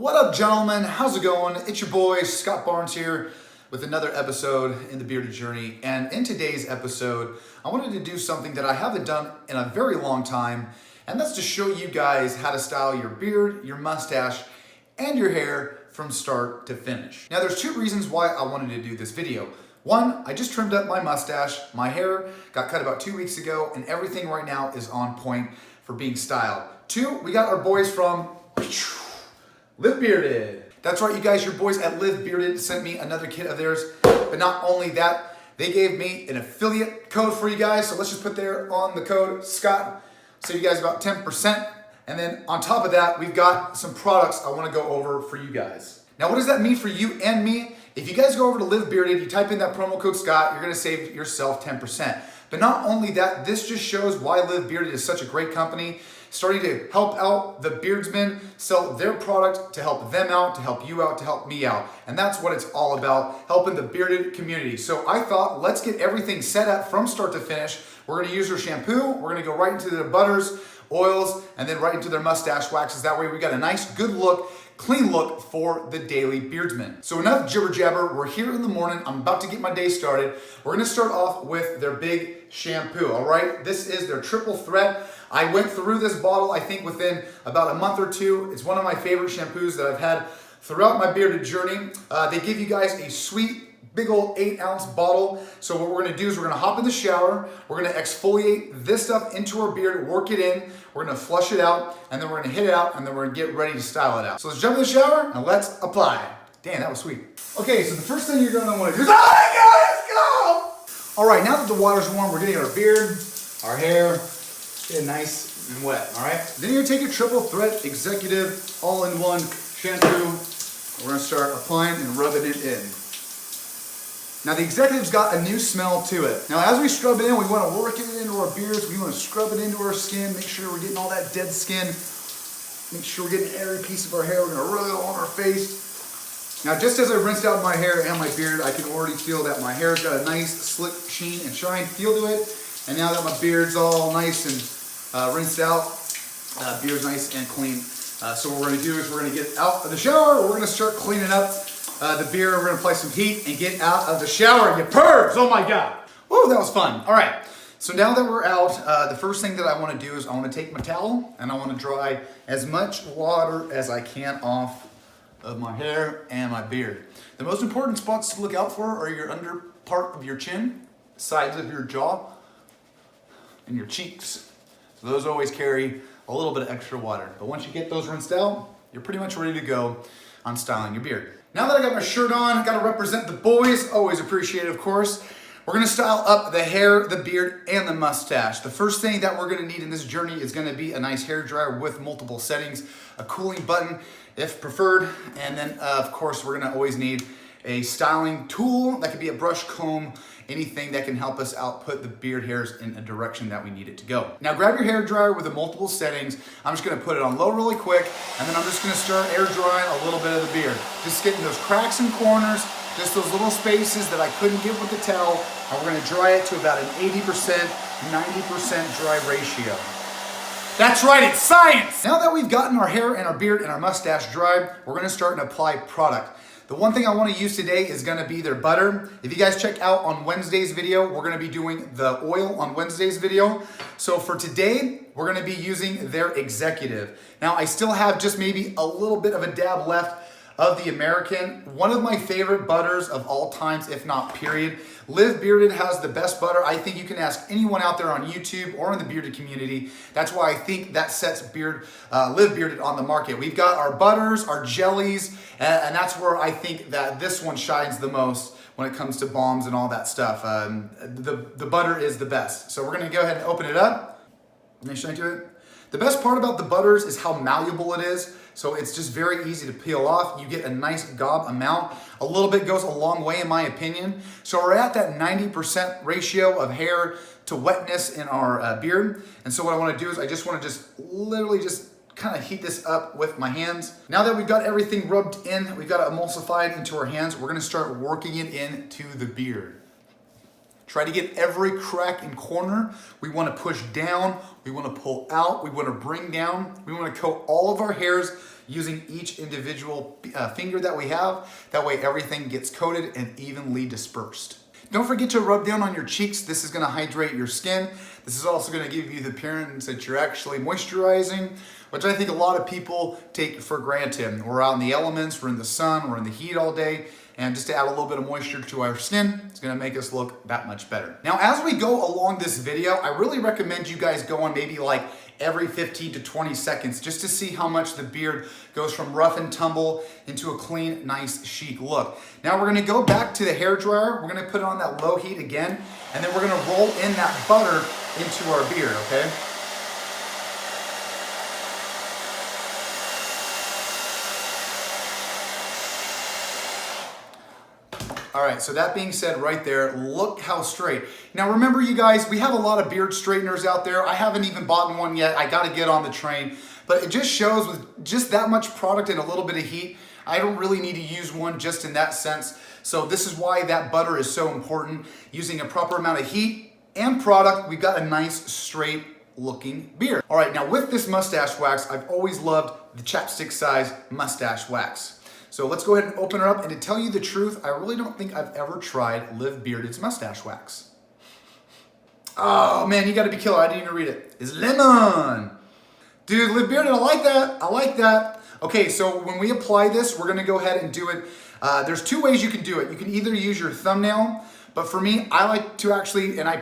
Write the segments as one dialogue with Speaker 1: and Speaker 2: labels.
Speaker 1: What up, gentlemen? How's it going? It's your boy, Scott Barnes here with another episode in the Bearded Journey. And in today's episode, I wanted to do something that I haven't done in a very long time, and that's to show you guys how to style your beard, your mustache, and your hair from start to finish. Now, there's two reasons why I wanted to do this video. One, I just trimmed up my mustache. My hair got cut about 2 weeks ago, and everything right now is on point for being styled. Two, we got our boys from Live Bearded. That's right, you guys, your boys at Live Bearded sent me another kit of theirs. But not only that, they gave me an affiliate code for you guys. So let's just put there on the code, Scott, save you guys about 10%. And then on top of that, we've got some products I want to go over for you guys. Now, what does that mean for you and me? If you guys go over to Live Bearded, you type in that promo code Scott, you're gonna save yourself 10%. But not only that, this just shows why Live Bearded is such a great company, starting to help out the beardsmen, sell their product to help them out, to help you out, to help me out. And that's what it's all about, helping the bearded community. So I thought, let's get everything set up from start to finish. We're gonna use their shampoo, we're gonna go right into their butters, oils, and then right into their mustache waxes. That way we got a nice, good look, clean look for the daily beardsman. So enough jibber jabber, we're here in the morning, I'm about to get my day started. We're gonna start off with their big shampoo, all right? This is their triple threat. I went through this bottle, I think within about a month or two. It's one of my favorite shampoos that I've had throughout my bearded journey. They give you guys a sweet, big old 8-ounce bottle. So what we're gonna do is we're gonna hop in the shower, we're gonna exfoliate this stuff into our beard, work it in, we're gonna flush it out, and then we're gonna hit it out, and then we're gonna get ready to style it out. So let's jump in the shower, and let's apply. Damn, that was sweet. Okay, so the first thing you're gonna wanna do is, let's go! All right, now that the water's warm, we're getting our beard, our hair, get nice and wet, all right? Then you're gonna take your triple threat executive all-in-one shampoo. We're gonna start applying and rubbing it in. Now the executive's got a new smell to it. Now as we scrub it in, we wanna work it into our beards, we wanna scrub it into our skin, make sure we're getting all that dead skin, make sure we're getting every piece of our hair, we're gonna rub it on our face. Now just as I rinsed out my hair and my beard, I can already feel that my hair's got a nice slick sheen and shine feel to it. And now that my beard's all nice and rinsed out, beard's nice and clean. So what we're gonna do is we're gonna get out of the shower, we're gonna start cleaning up the beard, we're gonna apply some heat and get out of the shower, you pervs, oh my God. Woo, that was fun. All right, so now that we're out, the first thing that I wanna do is I wanna take my towel and I wanna dry as much water as I can off of my hair and my beard. The most important spots to look out for are your under part of your chin, sides of your jaw, and your cheeks. So those always carry a little bit of extra water. But once you get those rinsed out, you're pretty much ready to go on styling your beard. Now that I got my shirt on, gotta represent the boys, always appreciate it, of course. We're gonna style up the hair, the beard, and the mustache. The first thing that we're gonna need in this journey is gonna be a nice hair dryer with multiple settings, a cooling button if preferred, and then of course we're gonna always need a styling tool. That could be a brush, comb, anything that can help us output the beard hairs in a direction that we need it to go. Now grab your hair dryer with the multiple settings. I'm just gonna put it on low really quick, and then I'm just gonna start air drying a little bit of the beard. Just getting those cracks and corners, just those little spaces that I couldn't get with the towel, and we're gonna dry it to about an 80%, 90% dry ratio. That's right, it's science! Now that we've gotten our hair and our beard and our mustache dry, we're gonna start and apply product. The one thing I want to use today is going to be their butter. If you guys check out on Wednesday's video, we're going to be doing the oil on Wednesday's video. So for today, we're going to be using their executive. Now I still have just maybe a little bit of a dab left of the American, one of my favorite butters of all times, if not period. Live Bearded has the best butter. I think you can ask anyone out there on YouTube or in the bearded community. That's why I think that sets Live Bearded on the market. We've got our butters, our jellies, and that's where I think that this one shines the most when it comes to balms and all that stuff. The butter is the best. So we're gonna go ahead and open it up. Let me show you it. The best part about the butters is how malleable it is. So it's just very easy to peel off. You get a nice gob amount. A little bit goes a long way in my opinion. So we're at that 90% ratio of hair to wetness in our beard. And so what I wanna do is I just wanna literally kind of heat this up with my hands. Now that we've got everything rubbed in, we've got it emulsified into our hands, we're gonna start working it into the beard. Try to get every crack and corner. We want to push down, we want to pull out, we want to bring down, we want to coat all of our hairs using each individual finger that we have. That way everything gets coated and evenly dispersed. Don't forget to rub down on your cheeks. This is going to hydrate your skin. This is also going to give you the appearance that you're actually moisturizing, which I think a lot of people take for granted. We're out in the elements, we're in the sun, we're in the heat all day, and just to add a little bit of moisture to our skin, it's going to make us look that much better. Now, as we go along this video, I really recommend you guys go on maybe like every 15 to 20 seconds just to see how much the beard goes from rough and tumble into a clean, nice, chic look. Now we're gonna go back to the hair dryer. We're gonna put it on that low heat again, and then we're gonna roll in that butter into our beard, okay? All right, so that being said right there, look how straight. Now remember you guys, we have a lot of beard straighteners out there. I haven't even bought one yet. I gotta get on the train. But it just shows with just that much product and a little bit of heat, I don't really need to use one just in that sense. So this is why that butter is so important. Using a proper amount of heat and product, we've got a nice straight looking beard. All right, now with this mustache wax, I've always loved the chapstick size mustache wax. So let's go ahead and open her up, and to tell you the truth, I really don't think I've ever tried Live Bearded's mustache wax. Oh man, you gotta be killer, I didn't even read it. It's lemon. Dude, Live Bearded, I like that, I like that. Okay, so when we apply this, we're gonna go ahead and do it. There's two ways you can do it. You can either use your thumbnail, but for me, I like to actually, and I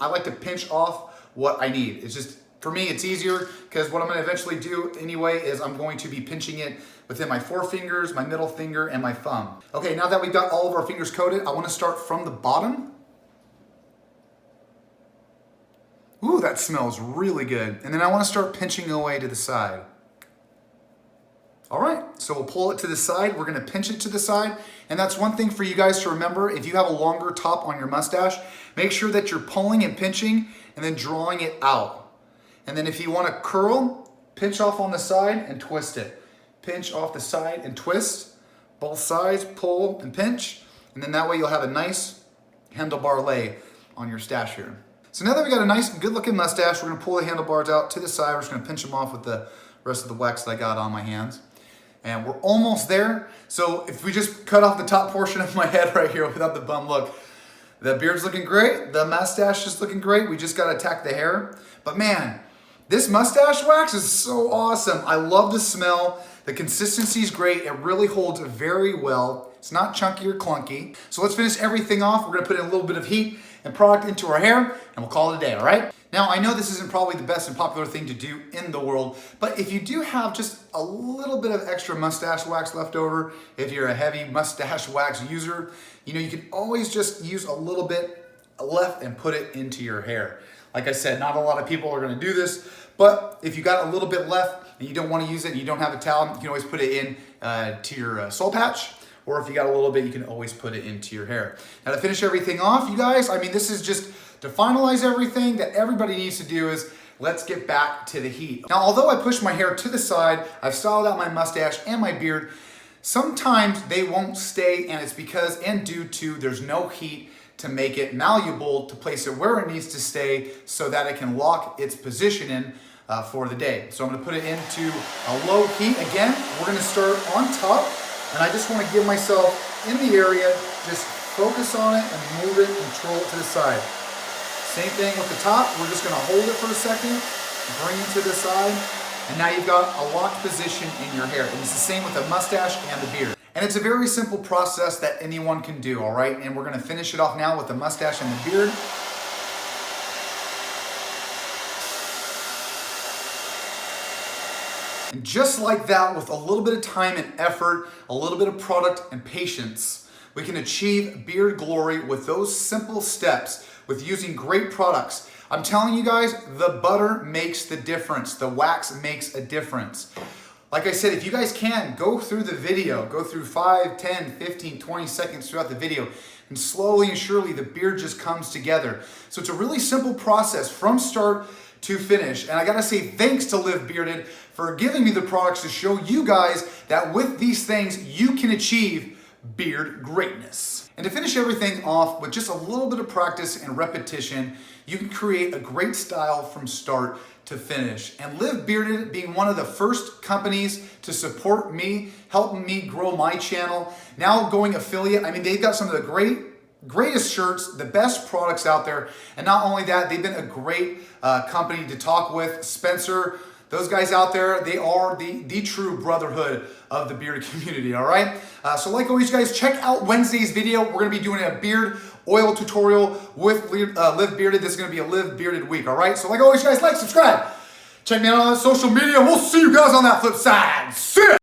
Speaker 1: like to pinch off what I need. It's just, for me, it's easier because what I'm gonna eventually do anyway is I'm going to be pinching it within my forefingers, my middle finger, and my thumb. Okay, now that we've got all of our fingers coated, I wanna start from the bottom. Ooh, that smells really good. And then I wanna start pinching away to the side. All right, so we'll pull it to the side. We're gonna pinch it to the side. And that's one thing for you guys to remember. If you have a longer top on your mustache, make sure that you're pulling and pinching and then drawing it out. And then if you wanna curl, pinch off on the side and twist it. Pinch off the side and twist. Both sides, pull and pinch. And then that way you'll have a nice handlebar lay on your stash here. So now that we got a nice good looking mustache, we're gonna pull the handlebars out to the side. We're just gonna pinch them off with the rest of the wax that I got on my hands. And we're almost there. So if we just cut off the top portion of my head right here without the bum look, the beard's looking great, the mustache is looking great. We just gotta attack the hair. But man, this mustache wax is so awesome. I love the smell. The consistency is great. It really holds very well. It's not chunky or clunky. So let's finish everything off. We're gonna put in a little bit of heat and product into our hair, and we'll call it a day, all right? Now, I know this isn't probably the best and popular thing to do in the world, but if you do have just a little bit of extra mustache wax left over, if you're a heavy mustache wax user, you can always just use a little bit left and put it into your hair. Like I said, not a lot of people are gonna do this, but if you got a little bit left and you don't wanna use it and you don't have a towel, you can always put it in to your soul patch, or if you got a little bit, you can always put it into your hair. Now to finish everything off, you guys, I mean, this is just to finalize everything that everybody needs to do is let's get back to the heat. Now, although I push my hair to the side, I've styled out my mustache and my beard, sometimes they won't stay, and it's because and due to there's no heat to make it malleable to place it where it needs to stay so that it can lock its position in for the day. So I'm gonna put it into a low heat. Again, we're gonna start on top, and I just wanna give myself in the area, just focus on it and move it, control it to the side. Same thing with the top. We're just gonna hold it for a second, bring it to the side, and now you've got a locked position in your hair. And it's the same with the mustache and the beard. And it's a very simple process that anyone can do, all right? And we're gonna finish it off now with the mustache and the beard. And just like that, with a little bit of time and effort, a little bit of product and patience, we can achieve beard glory with those simple steps, with using great products. I'm telling you guys, the butter makes the difference. The wax makes a difference. Like I said, if you guys can, go through the video, go through 5, 10, 15, 20 seconds throughout the video, and slowly and surely the beard just comes together. So it's a really simple process from start to finish. And I gotta say thanks to Live Bearded for giving me the products to show you guys that with these things, you can achieve beard greatness. And to finish everything off with just a little bit of practice and repetition, you can create a great style from start to finish. And Live Bearded, being one of the first companies to support me, helping me grow my channel, now going affiliate. I mean, they've got some of the greatest shirts, the best products out there. And not only that, they've been a great company to talk with. Spencer, those guys out there, they are the true brotherhood of the bearded community, all right? So like always, guys, check out Wednesday's video. We're gonna be doing a beard oil tutorial with Live Bearded. This is gonna be a Live Bearded week, all right? So like always, guys, like, subscribe. Check me out on social media. We'll see you guys on that flip side. See ya!